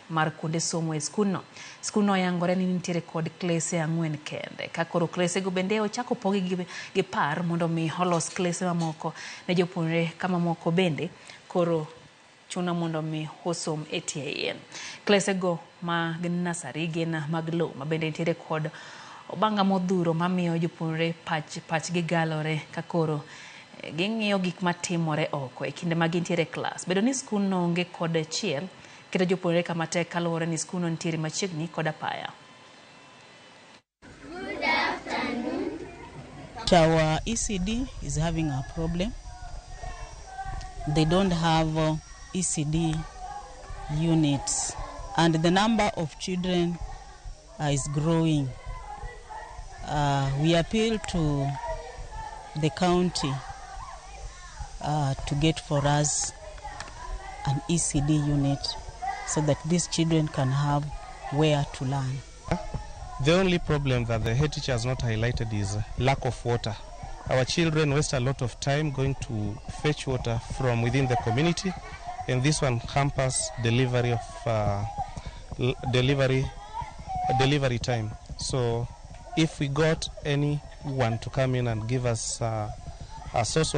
mar kuonde somo e skulno. Skulno yangore ni nitiere kod klese 4 kende. Ka koro klese go bende ochako pogi gi par mondo mi olos klese mamoko ne jopuonjre kama moko bende koro chuno mondo mi osom e tie yien. Klese go ma gin nasari gin mag low ma bende nitiere kod obanga modhuro mamiyo jopuonjre pachgi galore ka koro ging'iyo gik matimore oko e kinde ma gintiere klas. Bedo ni skulno onge kod chiel keto jopuonjre kama tek kaluwore ni skulno nitiere machiegni kod apaya. Good afternoon. Our ECD is having a problem. They don't have ECD units and the number of children is growing. We appeal to the county to get for us an ECD unit so that these children can have where to learn. The only problem that the head teacher has not highlighted is lack of water. Our children waste a lot of time going to fetch water from within the community, and this one hampers delivery time. So if we got anyone to come in and give us a source of